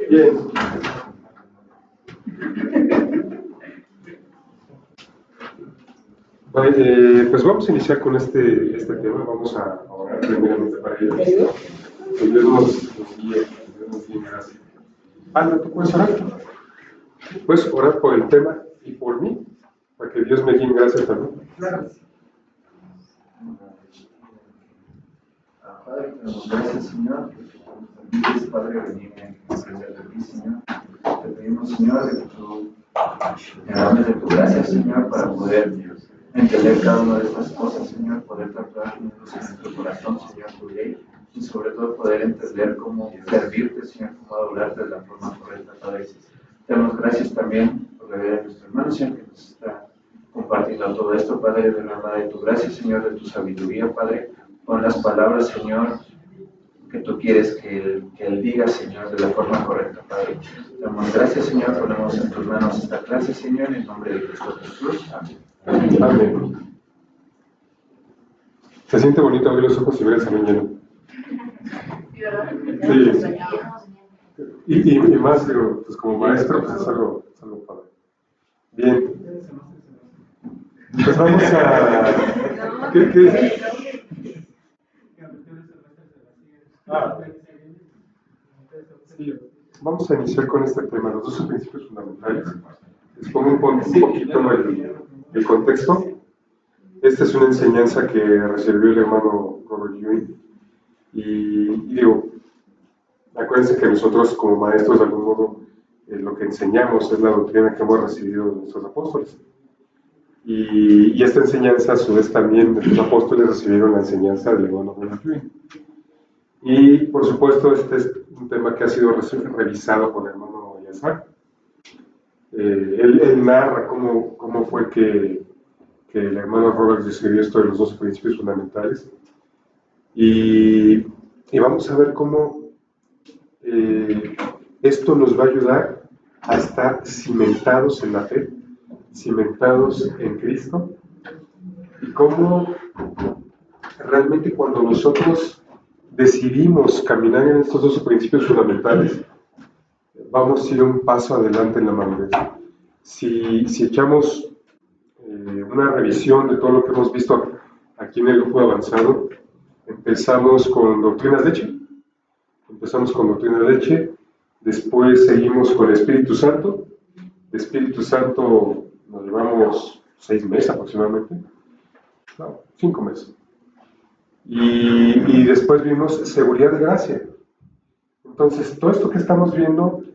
Bien. Pues vamos a iniciar con este tema. Vamos a orar primeramente para Dios. Que Dios nos guíe, que Dios nos guíe en gracia. Ana, ¿tú puedes orar? ¿Puedes orar por el tema y por mí? Para que Dios me guíe en gracia también. Claro. Padre, te damos gracias, Señor, que tú nos permites, Padre, venir en presencia de ti, Señor. Te pedimos, Señor, de que tú derrames de tu gracia, Señor, para poder entender cada una de estas cosas, Señor, poder tratar en nuestro corazón, Señor, tu ley, y sobre todo poder entender cómo servirte, Señor, cómo adorarte de la forma correcta, Padre. Te damos gracias también por la vida de nuestro hermano, Señor, que nos está compartiendo todo esto, Padre, derrama de tu gracia, Señor, de tu sabiduría, Padre. Con las palabras, Señor, que tú quieres que él diga, Señor, de la forma correcta, Padre. Te damos gracias, Señor, ponemos en tus manos esta clase, Señor, en nombre de Cristo Jesús. Amén. Amén. Se siente bonito abrir los ojos y ver el salón lleno. Sí. Y más, digo, pues como maestro, pues es algo padre. Bien. Pues vamos a... ¿Qué? Sí, vamos a iniciar con este tema, los 12 principios fundamentales. Les pongo un poquito el contexto. Esta es una enseñanza que recibió el hermano Robert Ewing. Y digo, acuérdense que nosotros como maestros de algún modo lo que enseñamos es la doctrina que hemos recibido de nuestros apóstoles. Y esta enseñanza a su vez también los apóstoles recibieron la enseñanza del hermano Robert Ewing. Y por supuesto este es un tema que ha sido revisado por el hermano Yazar. Él narra cómo fue que el hermano Robert describió esto de los 12 principios fundamentales. Y vamos a ver cómo esto nos va a ayudar a estar cimentados en la fe, cimentados en Cristo, y cómo realmente cuando nosotros decidimos caminar en estos 12 principios fundamentales, vamos a ir un paso adelante en la madurez. Si echamos una revisión de todo lo que hemos visto aquí en el grupo avanzado, empezamos con doctrina de leche, después seguimos con el Espíritu Santo. De Espíritu Santo nos llevamos 6 meses aproximadamente, no, 5 meses. Y después vimos seguridad de gracia. Entonces, todo esto que estamos viendo,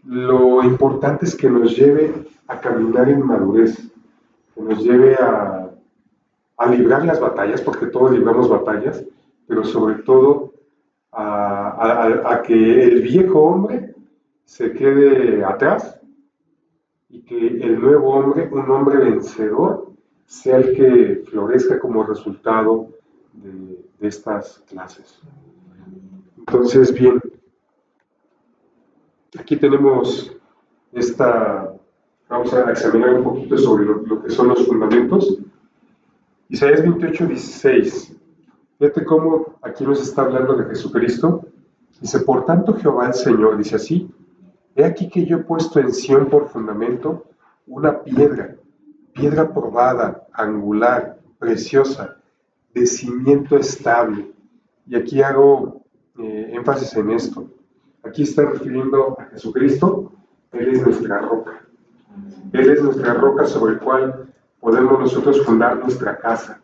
lo importante es que nos lleve a caminar en madurez, que nos lleve a librar las batallas, porque todos libramos batallas, pero sobre todo a que el viejo hombre se quede atrás y que el nuevo hombre, un hombre vencedor, sea el que florezca como resultado de estas clases. Entonces, bien, aquí tenemos vamos a examinar un poquito sobre lo que son los fundamentos. Isaías 28:16. Fíjate cómo aquí nos está hablando de Jesucristo. Dice, por tanto Jehová el Señor, dice así, he aquí que yo he puesto en Sión por fundamento una piedra probada, angular, preciosa, de cimiento estable. Y aquí hago énfasis en esto. Aquí está refiriendo a Jesucristo. Él es nuestra roca. Él es nuestra roca sobre la cual podemos nosotros fundar nuestra casa.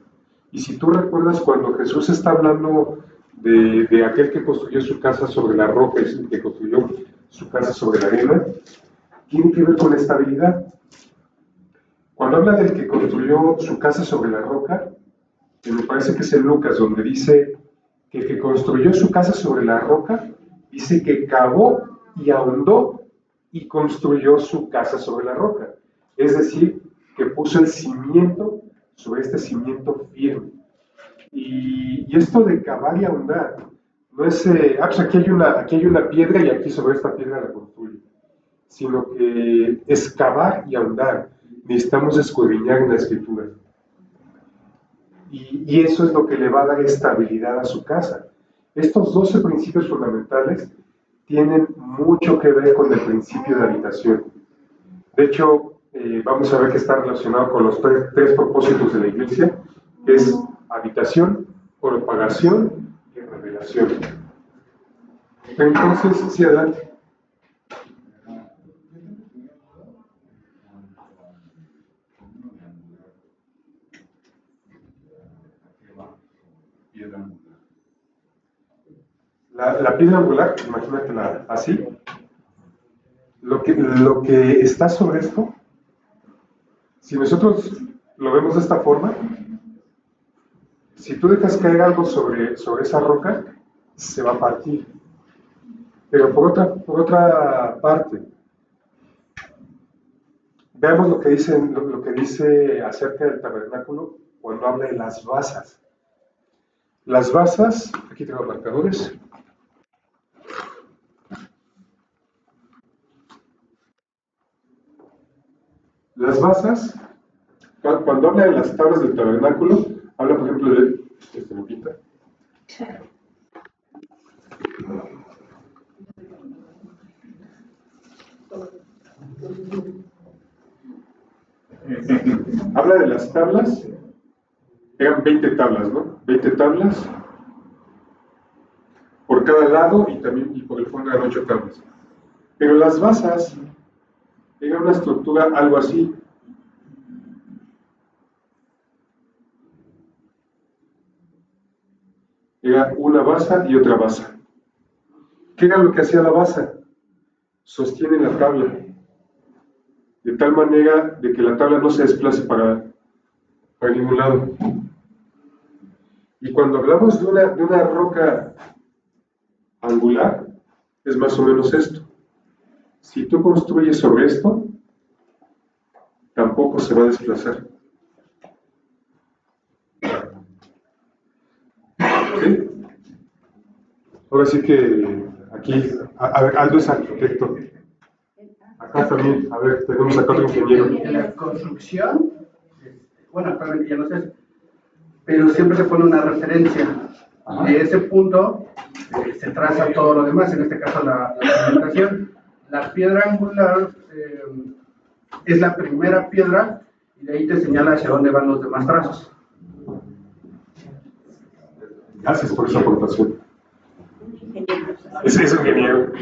Y si tú recuerdas cuando Jesús está hablando de aquel que construyó su casa sobre la roca y que construyó su casa sobre la arena, tiene que ver con estabilidad. Cuando habla del que construyó su casa sobre la roca, me parece que es en Lucas, donde dice que el que construyó su casa sobre la roca, dice que cavó y ahondó y construyó su casa sobre la roca. Es decir, que puso el cimiento sobre este cimiento firme. Y esto de cavar y ahondar, no es, pues aquí hay una piedra y aquí sobre esta piedra la construyo, sino que es cavar y ahondar. Necesitamos escudriñar en la Escritura. y eso es lo que le va a dar estabilidad a su casa. Estos 12 principios fundamentales tienen mucho que ver con el principio de habitación. De hecho, vamos a ver que está relacionado con los tres propósitos de la Iglesia, que es habitación, propagación y revelación. Entonces, sí, adelante. La piedra angular, imagínatela así. Lo que está sobre esto, si nosotros lo vemos de esta forma, si tú dejas caer algo sobre esa roca, se va a partir. Pero por otra parte, veamos lo que dice acerca del tabernáculo cuando habla de las basas. Las basas, aquí tengo marcadores. Las basas, cuando habla de las tablas del tabernáculo, habla, por ejemplo, de este mapita. Habla de las tablas, eran 20 tablas, ¿no? 20 tablas por cada lado y por el fondo eran 8 tablas. Pero las basas eran una estructura algo así. Era una basa y otra basa. ¿Qué era lo que hacía la basa? Sostiene la tabla, de tal manera de que la tabla no se desplace para ningún lado. Y cuando hablamos de una roca angular, es más o menos esto. Si tú construyes sobre esto, tampoco se va a desplazar. ¿Sí? Ahora sí que aquí, a ver, Aldo es arquitecto. Acá también, a ver, tenemos acá otro ingeniero. En la construcción, bueno, actualmente ya no sé, pero siempre se pone una referencia. Ajá. De ese punto se traza todo lo demás, en este caso la cimentación. La piedra angular es la primera piedra y de ahí te señala hacia dónde van los demás trazos. Gracias por esa aportación. Ese es ingeniero.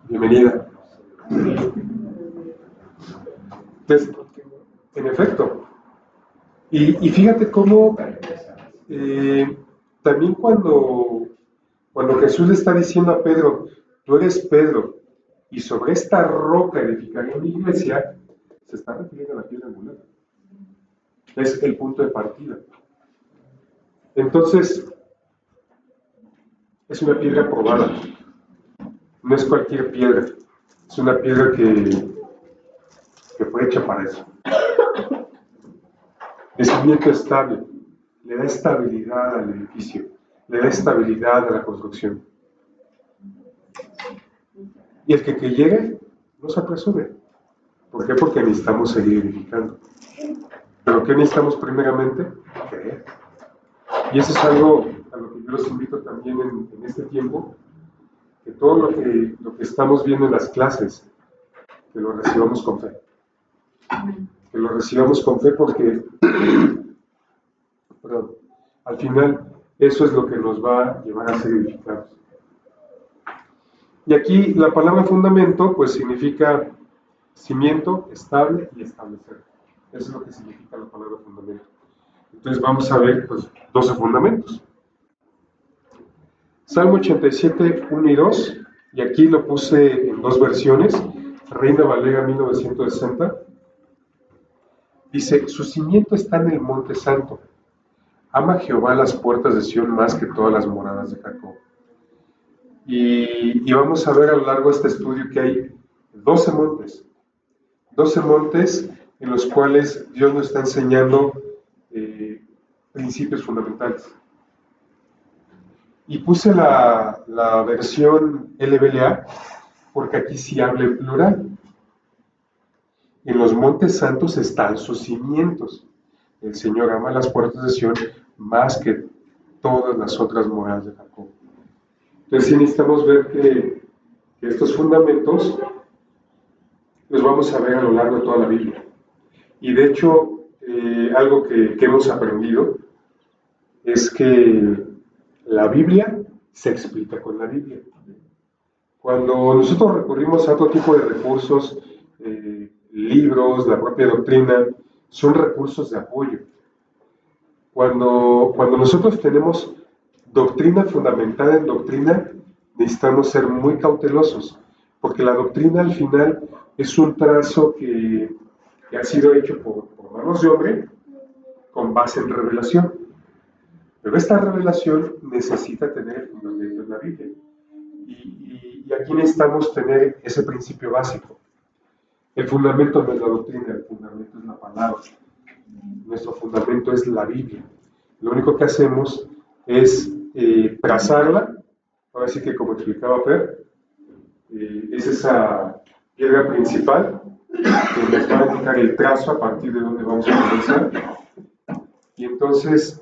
Bienvenida. Entonces, en efecto, y fíjate cómo también cuando Jesús le está diciendo a Pedro, tú eres Pedro, y sobre esta roca edificaré mi iglesia, se está refiriendo a la piedra angular. Es el punto de partida. Entonces, es una piedra probada. No es cualquier piedra. Es una piedra que fue hecha para eso. El cimiento estable. Le da estabilidad al edificio. Le da estabilidad a la construcción. Y el que llegue, no se apresure. ¿Por qué? Porque necesitamos seguir edificando. ¿Pero qué necesitamos primeramente? Creer. Y eso es algo a lo que yo los invito también en este tiempo, que todo lo que estamos viendo en las clases, que lo recibamos con fe. Que lo recibamos con fe porque, perdón, al final eso es lo que nos va a llevar a ser edificados. Y aquí la palabra fundamento pues significa cimiento, estable y establecer. Eso es lo que significa la palabra fundamento. Entonces vamos a ver pues 12 fundamentos. Salmo 87, 1 y 2, y aquí lo puse en dos versiones, Reina Valera 1960, dice, su cimiento está en el monte santo, ama Jehová las puertas de Sión más que todas las moradas de Jacob. Y vamos a ver a lo largo de este estudio que hay 12 montes en los cuales Dios nos está enseñando principios fundamentales. Y puse la versión LBLA porque aquí sí habla en plural. En los montes santos están sus cimientos. el Señor ama las puertas de Sion más que todas las otras moradas de Jacob. Entonces sí necesitamos ver que estos fundamentos los vamos a ver a lo largo de toda la Biblia. Y de hecho, algo que hemos aprendido es que la Biblia se explica con la Biblia. Cuando nosotros recurrimos a otro tipo de recursos, libros, la propia doctrina, son recursos de apoyo. Cuando nosotros tenemos doctrina fundamentada en doctrina, necesitamos ser muy cautelosos, porque la doctrina al final es un trazo que ha sido hecho por manos de hombre con base en revelación. Pero esta revelación necesita tener el fundamento en la Biblia. Y aquí necesitamos tener ese principio básico. El fundamento no es la doctrina, el fundamento es la palabra. Nuestro fundamento es la Biblia. Lo único que hacemos es trazarla, ahora sí que como explicaba Fer, es esa piedra principal que nos va a indicar el trazo a partir de donde vamos a comenzar. Y entonces,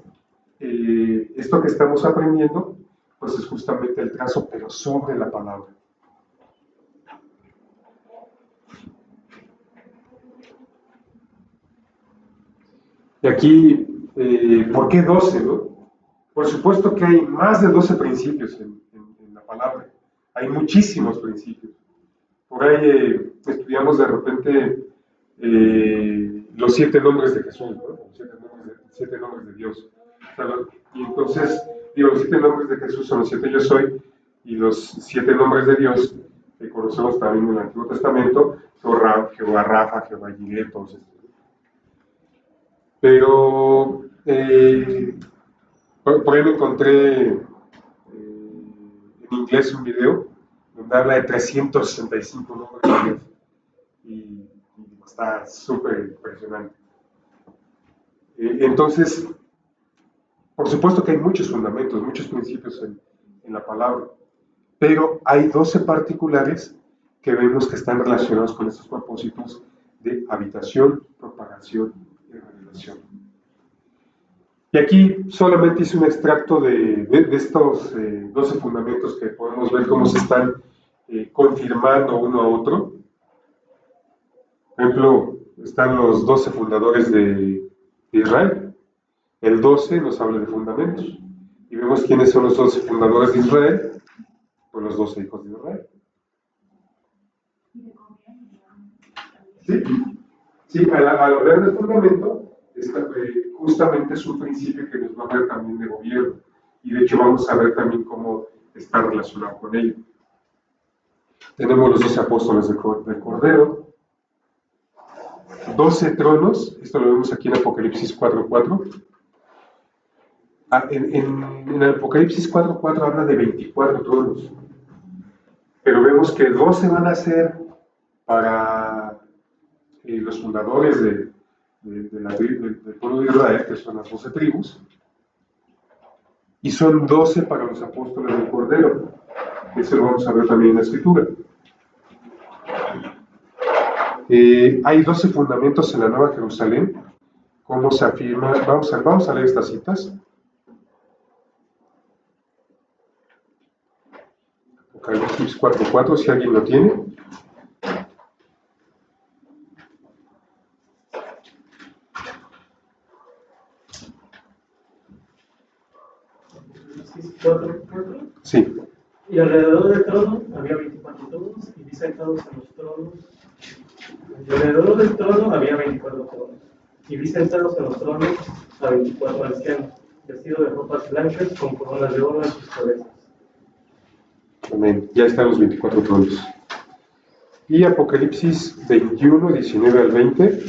esto que estamos aprendiendo, pues es justamente el trazo, pero sobre la palabra. Y aquí, ¿por qué 12, no? Por supuesto que hay más de 12 principios en la palabra. Hay muchísimos principios. Por ahí estudiamos de repente los 7 nombres de Jesús, ¿no? Los 7 nombres de Dios. O sea, y entonces, digo, los 7 nombres de Jesús son los 7 yo soy, y los 7 nombres de Dios que conocemos también en el Antiguo Testamento, Jehová Rafa, Jehová Jireh, todos estos. Pero por ahí me encontré en inglés un video donde habla de 365 nombres de Dios y está súper impresionante. Entonces, por supuesto que hay muchos fundamentos, muchos principios en la palabra, pero hay 12 particulares que vemos que están relacionados con estos propósitos de habitación, propagación y revelación. Y aquí solamente hice un extracto de estos 12 fundamentos que podemos ver cómo se están confirmando uno a otro. Por ejemplo, están los 12 fundadores de Israel. El 12 nos habla de fundamentos. Y vemos quiénes son los 12 fundadores de Israel, pues los 12 hijos de Israel. Sí, al hablar de fundamento, justamente es un principio que nos va a hablar también de gobierno. Y de hecho vamos a ver también cómo está relacionado con ello. Tenemos los 12 apóstoles del Cordero, 12 tronos, esto lo vemos aquí en Apocalipsis 4:4. En el Apocalipsis 4:4 habla de 24 tronos, pero vemos que 12 van a ser para los fundadores del pueblo de Israel, que son las 12 tribus, y son 12 para los apóstoles del Cordero. Eso lo vamos a ver también en la Escritura. Hay 12 fundamentos en la Nueva Jerusalén. ¿Cómo se afirma? Vamos a leer estas citas. Apocalipsis 4:4, si alguien lo tiene. Sí. Y alrededor del trono había 24 tronos, y vi sentados en los tronos. Y alrededor del trono había 24 tronos, y vi sentados en los tronos a 24 ancianos, vestidos de ropas blancas con coronas de oro en sus cabezas. Amén. Ya están los 24 tronos. Y Apocalipsis 21, 19 al 20.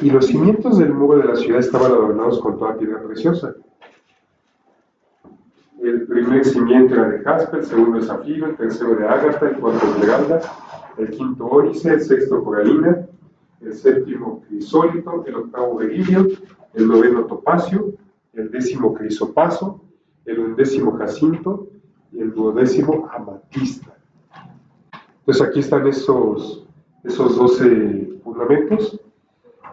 Y los cimientos del muro de la ciudad estaban adornados con toda piedra preciosa. El primer cimiento era de jaspe, el segundo de zafiro, el tercero de ágata, el cuarto de esmeralda, el quinto ónice, el sexto coralina, el séptimo crisólito, el octavo berilio, el noveno topacio, el décimo crisopaso, el undécimo jacinto y el duodécimo amatista. Entonces aquí están esos 12 fundamentos.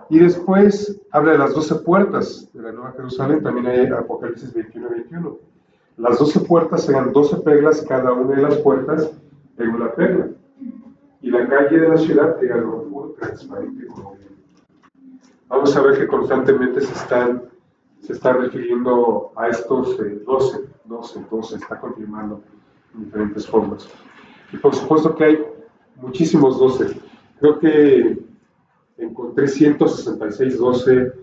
Y después habla de las 12 puertas de la Nueva Jerusalén, también hay Apocalipsis 21-21. Las 12 puertas eran 12 perlas, cada una de las puertas era una perla. Y la calle de la ciudad era oro puro, transparente como bien. Vamos a ver que constantemente se está refiriendo a estos 12, está confirmando en diferentes formas. Y por supuesto que hay muchísimos 12. Creo que encontré 166 12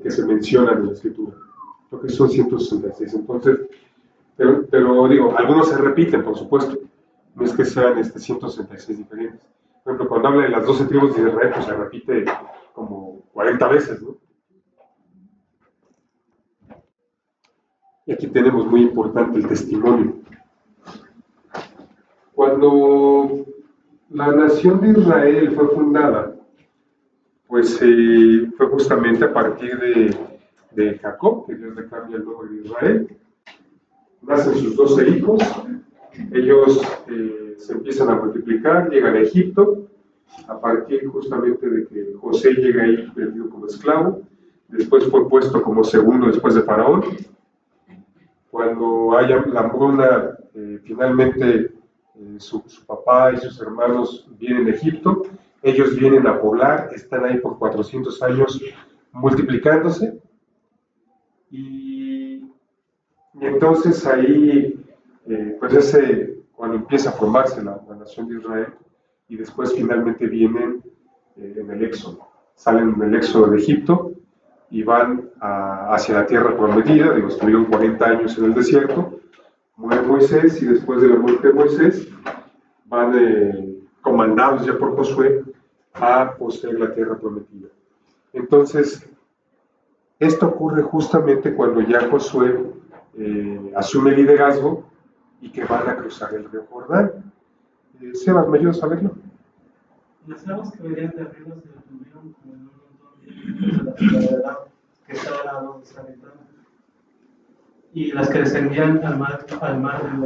que se mencionan en la escritura. Creo que son 166. Entonces, pero digo, algunos se repiten, por supuesto. No es que sean 166 diferentes. Por ejemplo, cuando habla de las 12 tribus de Israel, pues se repite como 40 veces, ¿no? Y aquí tenemos muy importante el testimonio. Cuando la nación de Israel fue fundada, pues fue justamente a partir de Jacob, que Dios le cambia el nombre de Israel. Nacen sus 12 hijos, ellos se empiezan a multiplicar, llegan a Egipto, a partir justamente de que José llega ahí vendido como esclavo, después fue puesto como segundo después de Faraón. Cuando hay la hambruna, finalmente su papá y sus hermanos vienen a Egipto, ellos vienen a poblar, están ahí por 400 años multiplicándose, y entonces ahí, pues cuando empieza a formarse la nación de Israel, y después finalmente vienen en el éxodo, salen en el éxodo de Egipto, y van hacia la tierra prometida. Digo, estuvieron 40 años en el desierto, muere Moisés, y después de la muerte de Moisés van comandados ya por Josué a poseer la tierra prometida. Entonces, esto ocurre justamente cuando ya Josué asume el liderazgo y que van a cruzar el río Jordán. Sebas, ¿me ayudas a verlo? Las aguas que venían de arriba se detuvieron como en un montón de la ciudad de Adán, que estaba al lado de esa ventana. Y las que descendían al mar de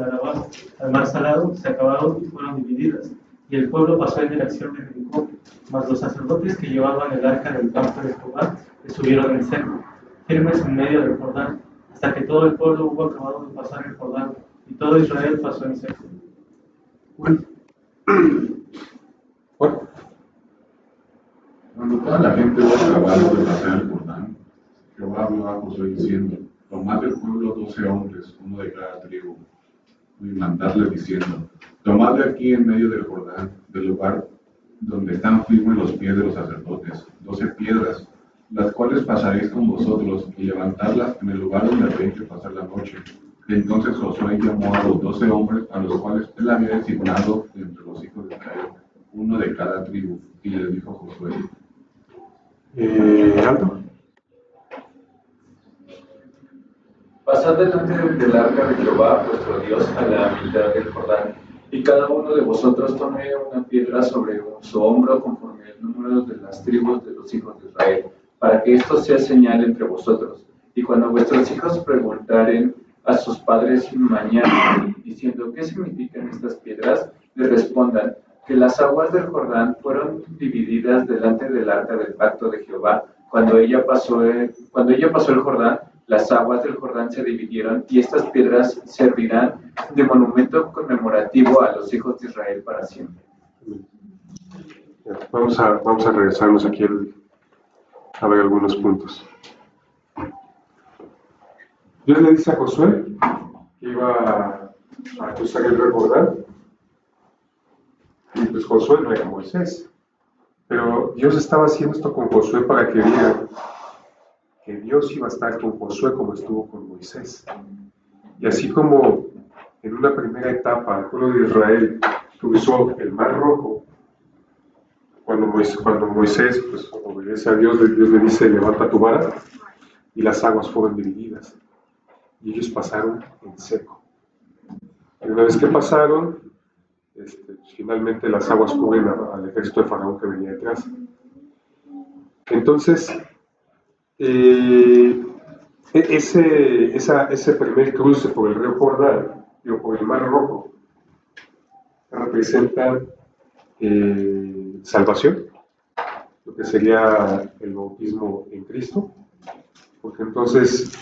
Arabá, al mar salado, se acabaron y fueron divididas. Y el pueblo pasó en dirección de Jericó, mas los sacerdotes que llevaban el arca del pacto de Jehová estuvieron en seco, firmes en medio del Jordán, hasta que todo el pueblo hubo acabado de pasar el Jordán, y todo Israel pasó en seco. Bueno. Cuando toda la gente hubo acabado de pasar el Jordán, Jehová habló a Josué diciendo: tomad del pueblo 12 hombres, uno de cada tribu, y mandadles diciendo: tomad de aquí en medio del Jordán, del lugar donde están firmes los pies de los sacerdotes, 12 piedras, las cuales pasaréis con vosotros, y levantadlas en el lugar donde habéis de pasar la noche. Entonces Josué llamó a los 12 hombres, a los cuales él había designado entre los hijos de Israel, uno de cada tribu, y les dijo Josué: Aldo. Pasad delante del arca de Jehová, vuestro Dios, a la mitad del Jordán, y cada uno de vosotros tome una piedra sobre su hombro conforme el número de las tribus de los hijos de Israel, para que esto sea señal entre vosotros. Y cuando vuestros hijos preguntaren a sus padres mañana, diciendo: ¿qué significan estas piedras?, le respondan: que las aguas del Jordán fueron divididas delante del arca del pacto de Jehová. Cuando ella pasó el Jordán, las aguas del Jordán se dividieron, y estas piedras servirán de monumento conmemorativo a los hijos de Israel para siempre. Vamos a regresarnos aquí a ver algunos puntos. Dios le dice a Josué que iba a cruzar el río Jordán, y pues Josué no era Moisés, pero Dios estaba haciendo esto con Josué para que vieran que Dios iba a estar con Josué como estuvo con Moisés. Y así como en una primera etapa el pueblo de Israel cruzó el Mar Rojo, cuando Moisés pues, obedece a Dios le dice: levanta tu vara, y las aguas fueron divididas, y ellos pasaron en seco. Y una vez que pasaron, finalmente las aguas cubren al ejército de Faraón que venía detrás. Entonces, ese primer cruce por el río Jordán, por el Mar Rojo, representa salvación, lo que sería el bautismo en Cristo, porque entonces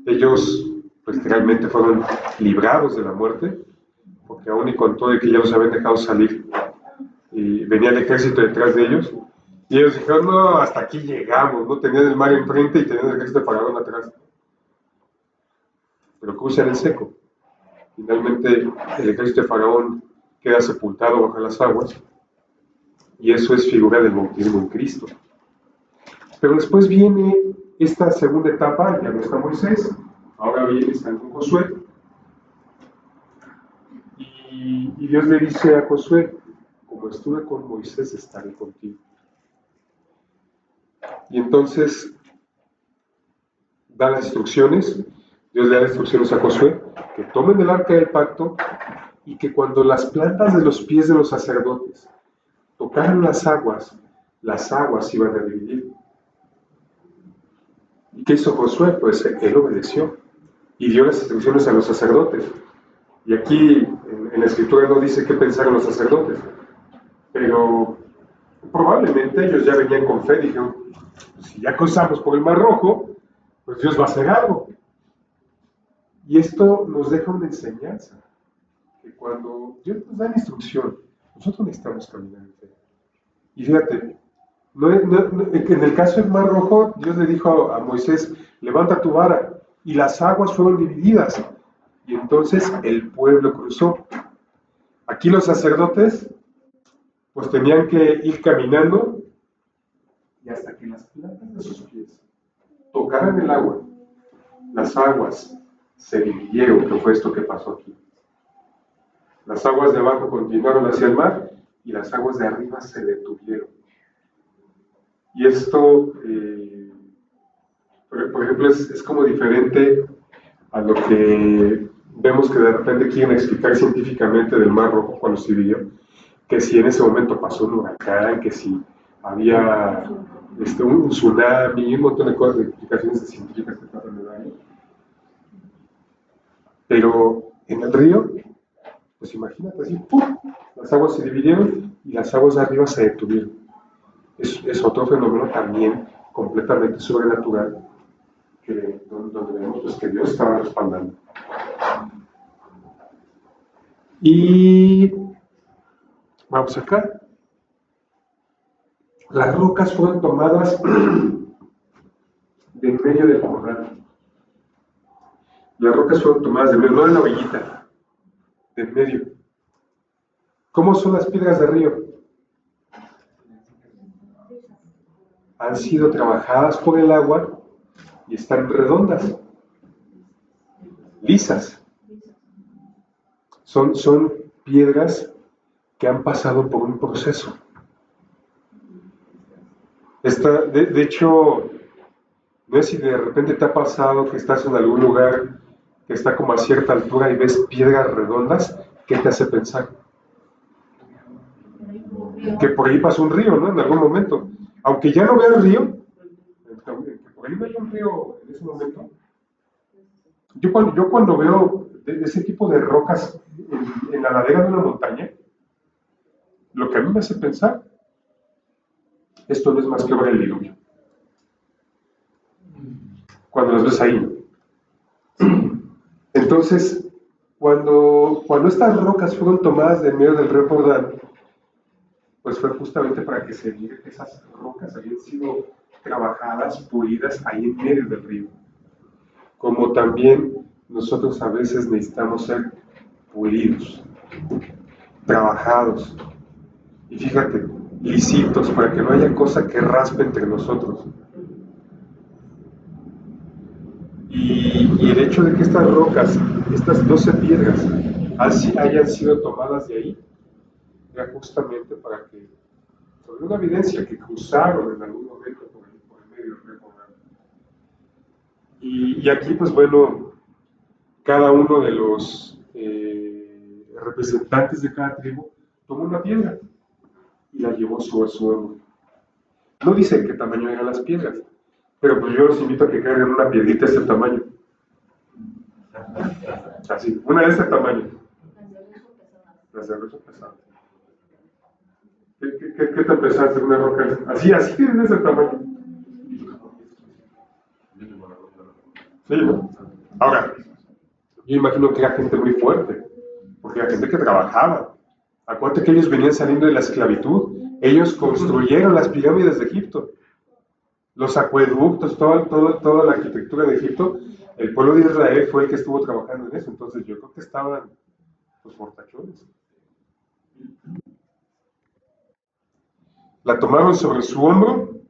ellos pues realmente fueron librados de la muerte, porque aún y con todo de que ya los habían dejado salir, y venía el ejército detrás de ellos, y ellos dijeron, no, hasta aquí llegamos, ¿no? Tenían el mar enfrente y tenían el ejército de Faraón atrás. Pero cruzan el seco. Finalmente el ejército de Faraón queda sepultado bajo las aguas, y eso es figura del bautismo en Cristo. Pero después viene esta segunda etapa, ya no está Moisés, ahora están con Josué, y Dios le dice a Josué, como estuve con Moisés, estaré contigo. Y entonces da las instrucciones, Dios le da instrucciones a Josué, que tomen el arca del pacto y que cuando las plantas de los pies de los sacerdotes tocaran las aguas se iban a dividir. ¿Y qué hizo Josué? Pues él obedeció y dio las instrucciones a los sacerdotes. Y aquí en la escritura no dice qué pensaron los sacerdotes, pero probablemente ellos ya venían con fe, dijeron, si ya cruzamos por el Mar Rojo, pues Dios va a hacer algo. Y esto nos deja una enseñanza, que cuando Dios nos da la instrucción, nosotros necesitamos caminar en fe. Y fíjate, en el caso del Mar Rojo, Dios le dijo a Moisés, levanta tu vara, y las aguas fueron divididas, y entonces el pueblo cruzó. Aquí los sacerdotes, pues tenían que ir caminando, y hasta que las plantas de sus pies tocaran el agua, las aguas se dividieron, que fue esto que pasó aquí. Las aguas de abajo continuaron hacia el mar, y las aguas de arriba se detuvieron. Y esto, por ejemplo, es como diferente a lo que vemos que de repente quieren explicar científicamente del Mar Rojo cuando se dividió, que si en ese momento pasó un huracán, que si había un tsunami, un montón de cosas, de explicaciones científicas que tratan de dar. Pero en el río, pues imagínate así, ¡pum!, las aguas se dividieron y las aguas de arriba se detuvieron. Es otro fenómeno también completamente sobrenatural, donde vemos pues, que Dios estaba respaldando. Y vamos acá. Las rocas fueron tomadas de en medio del Jordán. Las rocas fueron tomadas de en medio, no de la orillita, de en medio. ¿Cómo son las piedras de río? Han sido trabajadas por el agua y están redondas, lisas. Son piedras que han pasado por un proceso. De hecho, no es si de repente te ha pasado que estás en algún lugar que está como a cierta altura y ves piedras redondas, ¿qué te hace pensar? Que por ahí pasó un río, ¿no? En algún momento. Aunque ya no veas río, que por ahí no hay un río en ese momento. Yo cuando veo ese tipo de rocas en la ladera de una montaña, lo que a mí me hace pensar, esto no es más que obra del diluvio. Cuando las ves ahí. Entonces, cuando estas rocas fueron tomadas de en medio del río Jordán, pues fue justamente para que se viera que esas rocas habían sido trabajadas, pulidas ahí en medio del río. Como también nosotros a veces necesitamos ser pulidos, trabajados, y fíjate, lisitos, para que no haya cosa que raspe entre nosotros. Y el hecho de que estas rocas, estas 12 piedras, así hayan sido tomadas de ahí, era justamente para que, sobre una evidencia que cruzaron en algún momento por el medio del río Jordán. Y aquí, pues bueno, cada uno de los representantes de cada tribu tomó una piedra y la llevó sobre su hombro. No dice qué tamaño eran las piedras, pero pues yo los invito a que carguen una piedrita de este tamaño. Así, una de este tamaño. Las de grueso pesado. ¿Qué te pensaste de una roca? Así de ese tamaño. Sí, ¿no? Ahora, yo imagino que era gente muy fuerte, porque era gente que trabajaba. Acuérdate que ellos venían saliendo de la esclavitud. Ellos construyeron las pirámides de Egipto, los acueductos, toda la arquitectura de Egipto. El pueblo de Israel fue el que estuvo trabajando en eso. Entonces yo creo que estaban los fortachones. La tomaron sobre su hombro.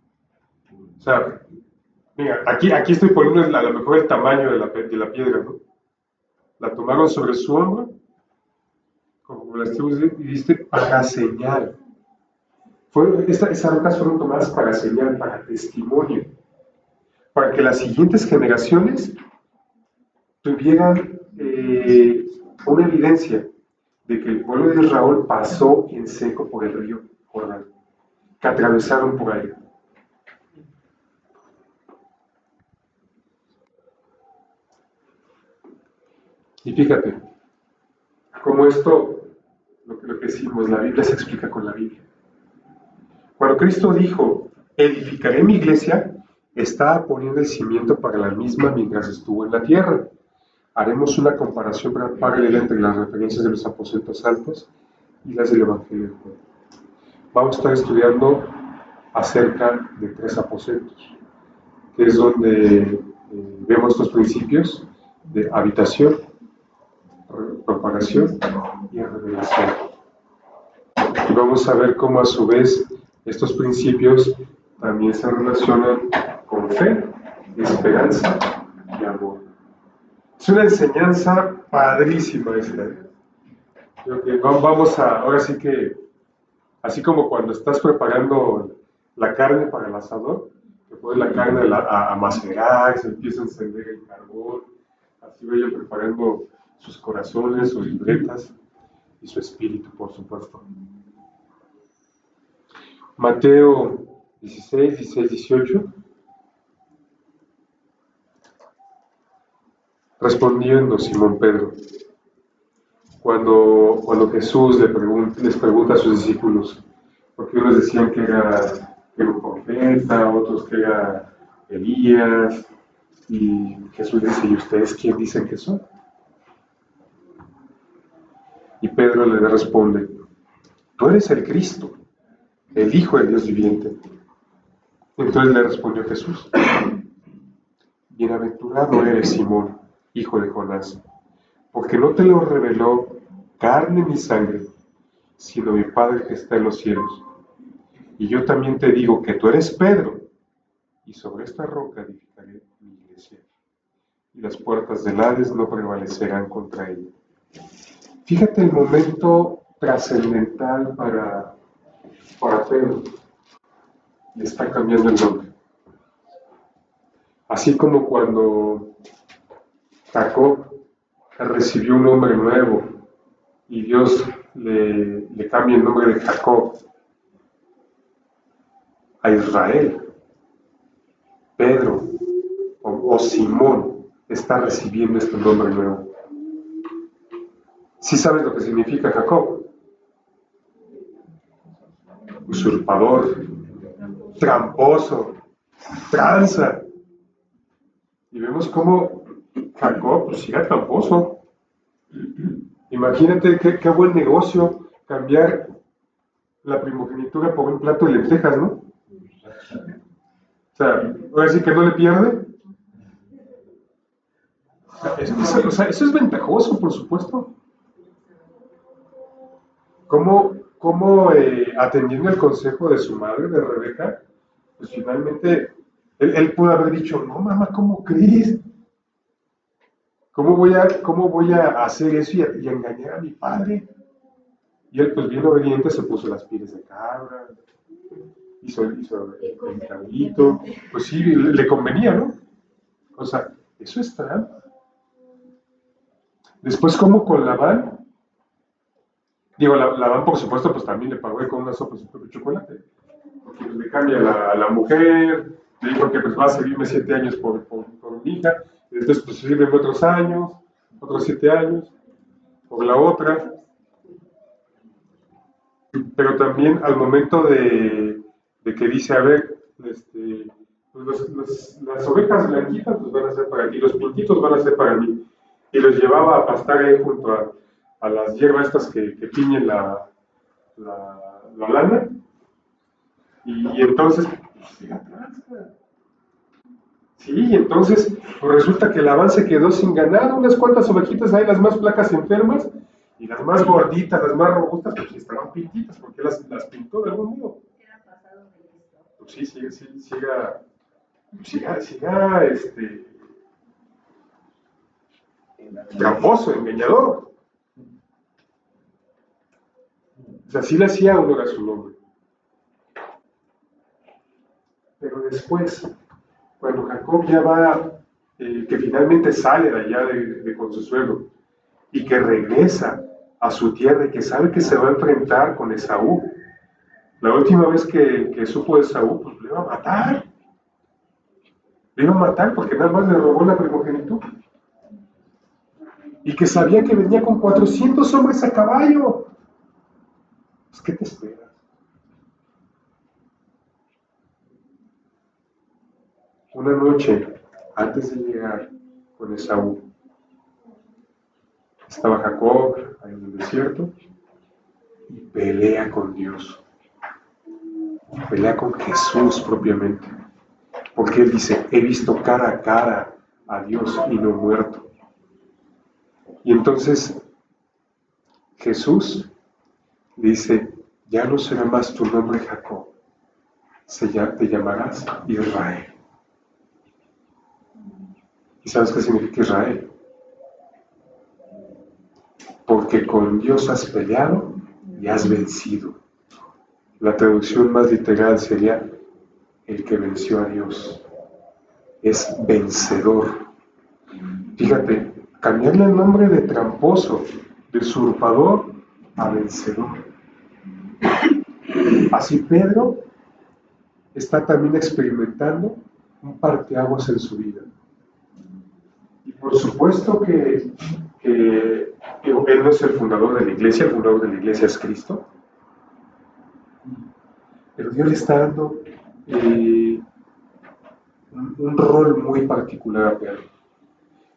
O sea, mira, aquí estoy poniendo a lo mejor el tamaño de la piedra, ¿no? La tomaron sobre su hombro, como las tribus, y viste, para señal. Esas rocas fueron tomadas para señal, para testimonio, para que las siguientes generaciones tuvieran una evidencia de que el pueblo de Israel pasó en seco por el río Jordán, que atravesaron por ahí. Y fíjate, como esto, lo que decimos, la Biblia se explica con la Biblia. Cuando Cristo dijo, edificaré mi iglesia, estaba poniendo el cimiento para la misma mientras estuvo en la tierra. Haremos una comparación paralela entre las referencias de los aposentos altos y las del Evangelio de Juan. Vamos a estar estudiando acerca de 3 aposentos, que es donde vemos estos principios de habitación, propagación y revelación. Y vamos a ver cómo a su vez estos principios también se relacionan con fe, esperanza y amor. Es una enseñanza padrísima esta. Creo que vamos a, ahora sí que, así como cuando estás preparando la carne para el asador, que pones la carne a macerar, se empieza a encender el carbón, así vayan preparando sus corazones, sus libretas y su espíritu, por supuesto. Mateo 16, 16, 18. Respondiendo Simón Pedro, cuando Jesús les pregunta a sus discípulos, porque unos decían que era un profeta, otros que era Elías, y Jesús dice, ¿y ustedes quién dicen que son? Y Pedro le responde, tú eres el Cristo, el Hijo del Dios viviente. Entonces le respondió Jesús, bienaventurado eres Simón, hijo de Jonás, porque no te lo reveló carne ni sangre, sino mi Padre que está en los cielos. Y yo también te digo que tú eres Pedro, y sobre esta roca edificaré mi iglesia, y las puertas del Hades no prevalecerán contra ella. Fíjate el momento trascendental para Pedro. Le está cambiando el nombre. Así como cuando Jacob recibió un nombre nuevo y Dios le cambia el nombre de Jacob a Israel. Pedro o Simón está recibiendo este nombre nuevo. ¿Sí sabes lo que significa Jacob? Usurpador, tramposo, tranza. Y vemos cómo Jacob pues era tramposo. Imagínate qué buen negocio cambiar la primogenitura por un plato de lentejas, ¿no? O sea, ahora sí que no le pierde. Eso es ventajoso, por supuesto. ¿Cómo atendiendo el consejo de su madre, de Rebeca, pues finalmente él pudo haber dicho, no mamá, ¿cómo crees? ¿Cómo voy a hacer eso y engañar a mi padre? Y él, pues bien obediente, se puso las pieles de cabra, hizo el cabrito, pues sí, le convenía, ¿no? O sea, eso es trampa. Después, ¿cómo con Labán? Digo, Labán, por supuesto, pues también le pagó con una sopa de chocolate. Porque pues, le cambia a la mujer, le dijo que pues va a servirme 7 años por mi hija, y después pues sirve otros años, otros 7 años, por la otra. Pero también al momento de que dice, a ver, pues las ovejas blanquitas pues van a ser para ti, los pintitos van a ser para mí. Y los llevaba a pastar ahí junto a las hierbas estas que tiñen la lana. Y entonces, pues, se la tranza. Sí, y entonces pues resulta que Labán se quedó sin ganado, unas cuantas ovejitas ahí, las más flacas enfermas, y las más gorditas, las más robustas, pues estaban pintitas, porque las pintó de algún modo. Pues sí, siga, tramposo, engañador. O sea, sí le hacía honor a su nombre. Pero después, cuando Jacob ya va, que finalmente sale de allá de con su suegro, y que regresa a su tierra y que sabe que se va a enfrentar con Esaú. La última vez que supo de Esaú, pues le iba a matar. Le iba a matar porque nada más le robó la primogenitura. Y que sabía que venía con 400 hombres a caballo. Pues, ¿qué te esperas? Una noche, antes de llegar con Esaú, estaba Jacob ahí en el desierto y pelea con Dios. Pelea con Jesús propiamente. Porque él dice, he visto cara a cara a Dios y no muerto. Y entonces Jesús le dice, ya no será más tu nombre Jacob, te llamarás Israel. ¿Y sabes qué significa Israel? Porque con Dios has peleado y has vencido. La traducción más literal sería el que venció a Dios. Es vencedor. Fíjate, cambiarle el nombre de tramposo, de usurpador, a vencedor. Así Pedro está también experimentando un parteaguas en su vida. Y por supuesto que él no es el fundador de la iglesia, el fundador de la iglesia es Cristo. Pero Dios le está dando un rol muy particular a Pedro.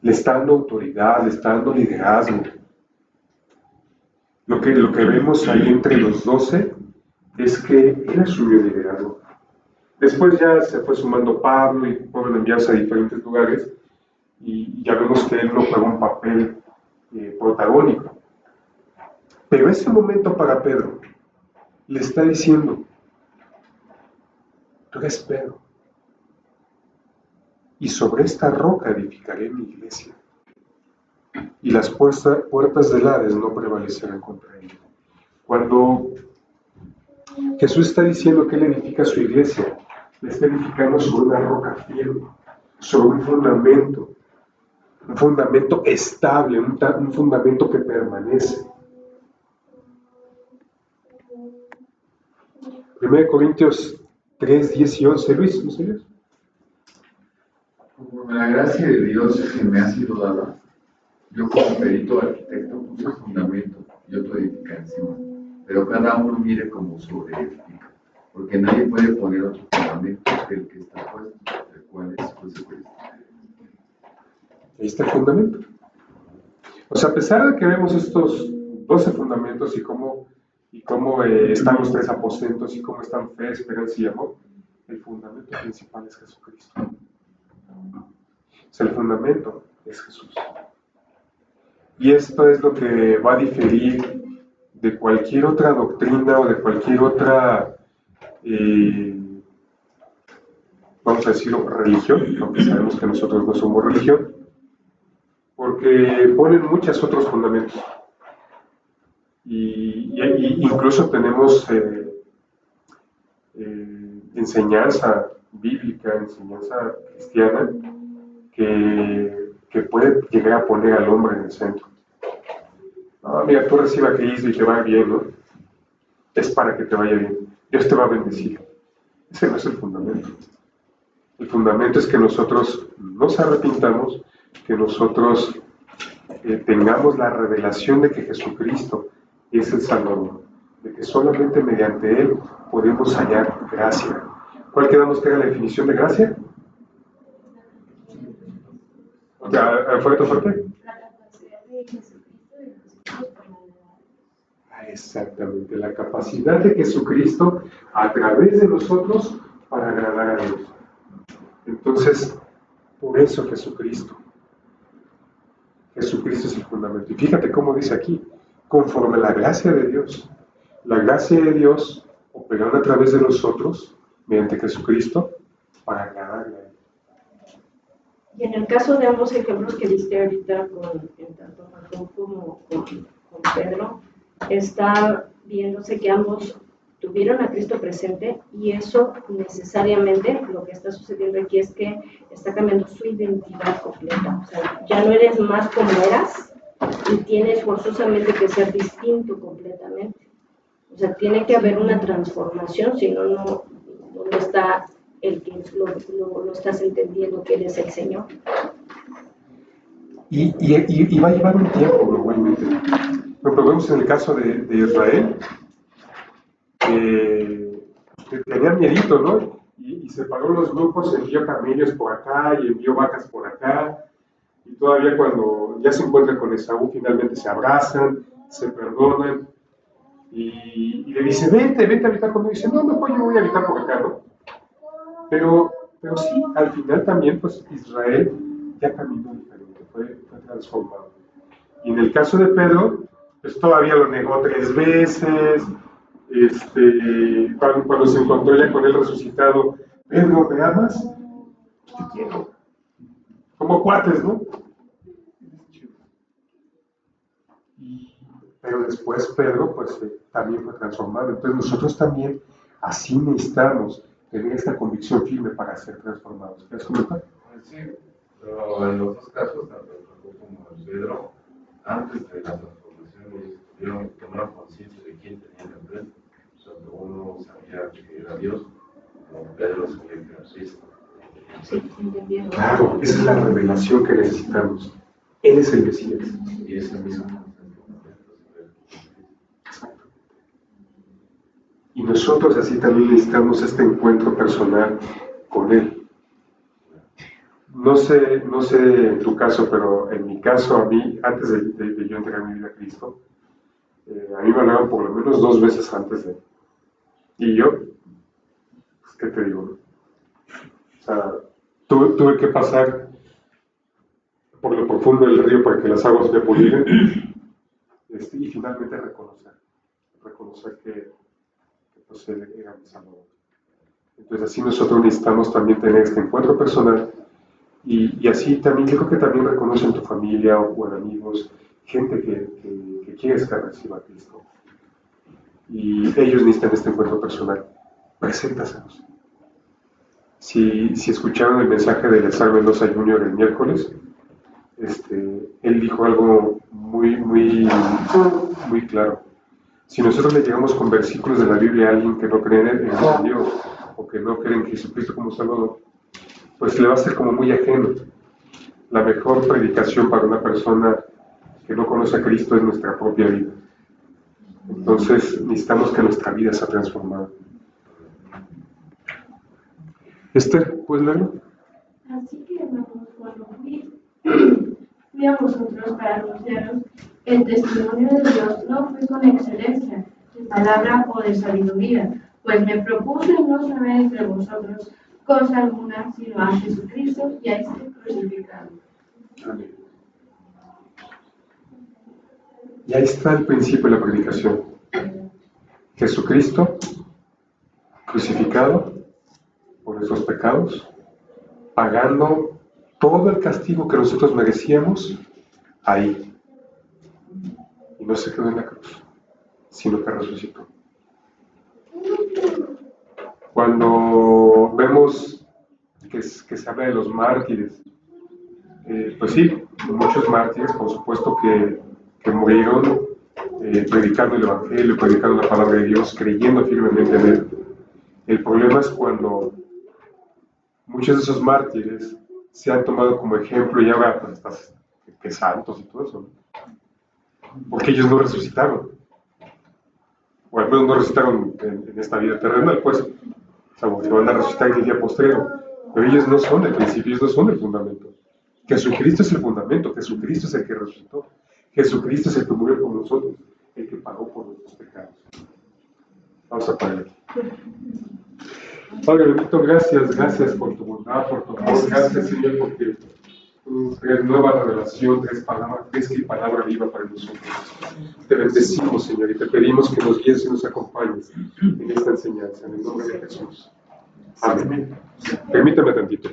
Le está dando autoridad, le está dando liderazgo. Lo que vemos ahí entre los 12 es que él asumió liderazgo. Después ya se fue sumando Pablo y fueron enviados a diferentes lugares y ya vemos que él no juega un papel protagónico. Pero ese momento para Pedro le está diciendo, tú eres Pedro, y sobre esta roca edificaré mi iglesia, y las puertas del Hades no prevalecerán contra ella. Cuando Jesús está diciendo que él edifica su iglesia, le está edificando sobre una roca firme, sobre un fundamento estable, un fundamento que permanece. 1 Corintios 3, 10 y 11, Luis, ¿no sabías? Por la gracia de Dios que me ha sido dada, yo como perito arquitecto puse fundamento y otro edifica encima, pero cada uno mire como sobre edifica, porque nadie puede poner otro fundamento que el que está puesto, el cual es Jesucristo. Ahí está el fundamento. O sea, a pesar de que vemos estos 12 fundamentos y cómo están los 3 aposentos y cómo están fe, esperanza y amor, el fundamento principal es Jesucristo. O sea, el fundamento es Jesús. Y esto es lo que va a diferir de cualquier otra doctrina o de cualquier otra, vamos a decirlo, religión, aunque sabemos que nosotros no somos religión, porque ponen muchos otros fundamentos. Y incluso tenemos enseñanza bíblica, enseñanza cristiana, que puede llegar a poner al hombre en el centro. No, mira, tú recibe a Cristo y te va bien, ¿no? Es para que te vaya bien. Dios te va a bendecir. Ese no es el fundamento. El fundamento es que nosotros nos arrepintamos, que nosotros tengamos la revelación de que Jesucristo es el Salvador, de que solamente mediante Él podemos hallar gracia. ¿Cuál quedamos que era la definición de gracia? ¿Fuerte? La capacidad de Jesucristo de nosotros para agradar. Exactamente, la capacidad de Jesucristo a través de nosotros para agradar a Dios. Entonces, por eso Jesucristo es el fundamento. Y fíjate cómo dice aquí, conforme la gracia de Dios. La gracia de Dios operada a través de nosotros, mediante Jesucristo, para agradarle a Él. Y en el caso de ambos ejemplos que diste ahorita, tanto Jacob como con Pedro, está viéndose que ambos tuvieron a Cristo presente, y eso necesariamente lo que está sucediendo aquí es que está cambiando su identidad completa. O sea, ya no eres más como eras y tienes forzosamente que ser distinto completamente. O sea, tiene que haber una transformación, si no, no está el que lo estás entendiendo que eres el Señor. Y va a llevar un tiempo normalmente. Lo vemos en el caso de Israel, que tenían miedito, ¿no? Y separó los grupos, envió camellos por acá y envió vacas por acá. Y todavía cuando ya se encuentran con Esaú, finalmente se abrazan, se perdonan. Y le dice, vente a habitar conmigo. Y dice, no, mejor yo voy a habitar por acá, ¿no? Pero sí, al final también, pues Israel ya caminó diferente, fue transformado. Y en el caso de Pedro, pues todavía lo negó 3 veces. Cuando se encontró ya con él resucitado, Pedro, ¿me amas? Te quiero. Como cuates, ¿no? Pero después Pedro, pues también fue transformado. Entonces nosotros también así necesitamos tener esta convicción firme para ser transformados. ¿Quieres comentar? Sí, pero en los dos casos, tanto Jacob como Pedro, antes de la transformación, tomaron conciencia de quién tenían enfrente. O sea, uno sabía que era Dios, como Pedro sabía que era Cristo. Sí, entendieron. Claro, esa es la revelación que necesitamos. Él es el Mesías. Y ese mismo. Y nosotros así también necesitamos este encuentro personal con Él. No sé en tu caso, pero en mi caso, a mí, antes de yo entregar mi vida a Cristo, a mí me hablaban por lo menos 2 veces antes de. Y yo, pues, ¿qué te digo? O sea, tuve que pasar por lo profundo del río para que las aguas me pulieran, y finalmente reconocer que pues, Él era mi Salvador. Entonces así nosotros necesitamos también tener este encuentro personal, y así también, yo creo que también reconoce en tu familia o en amigos, gente que quieres que reciba a Cristo. Y ellos necesitan este encuentro personal. Preséntaselos. Si escucharon el mensaje de Eleazar Mendoza Jr. el miércoles, él dijo algo muy claro. Si nosotros le llegamos con versículos de la Biblia a alguien que no cree en Dios o que no cree en Jesucristo como Salvador, pues le va a ser como muy ajeno. La mejor predicación para una persona que no conoce a Cristo es nuestra propia vida. Entonces necesitamos que nuestra vida sea transformada. Esther, ¿puedes leerlo? Así que, hermanos, cuando fui a vosotros para anunciaros el testimonio de Dios, no fui con excelencia de palabra o de sabiduría, pues me propuse no saber entre vosotros cosa alguna, sino a Jesucristo y a este crucificado. Amén. Y ahí está el principio de la predicación. Jesucristo crucificado por nuestros pecados, pagando todo el castigo que nosotros merecíamos ahí. Y no se quedó en la cruz, sino que resucitó. Cuando vemos que se habla de los mártires, pues sí, muchos mártires, por supuesto, que murieron predicando el Evangelio, predicando la palabra de Dios, creyendo firmemente en Él. El problema es cuando muchos de esos mártires se han tomado como ejemplo y ahora pues estás que santos y todo eso, ¿no? Porque ellos no resucitaron. o al menos no resucitaron en esta vida terrenal, pues, salvo que van a resucitar en el día postrero. Pero ellos no son el principio, ellos no son el fundamento. Jesucristo es el fundamento, Jesucristo es el que resucitó, Jesucristo es el que murió por nosotros, el que pagó por nuestros pecados. Vamos a parar aquí. Padre bendito, gracias por tu bondad, por tu amor, gracias Señor porque tú traes nueva revelación, traes palabra fresca y palabra viva para nosotros. Te bendecimos Señor y te pedimos que nos guíes y nos acompañes en esta enseñanza, en el nombre de Jesús. Amén. Permítame tantito.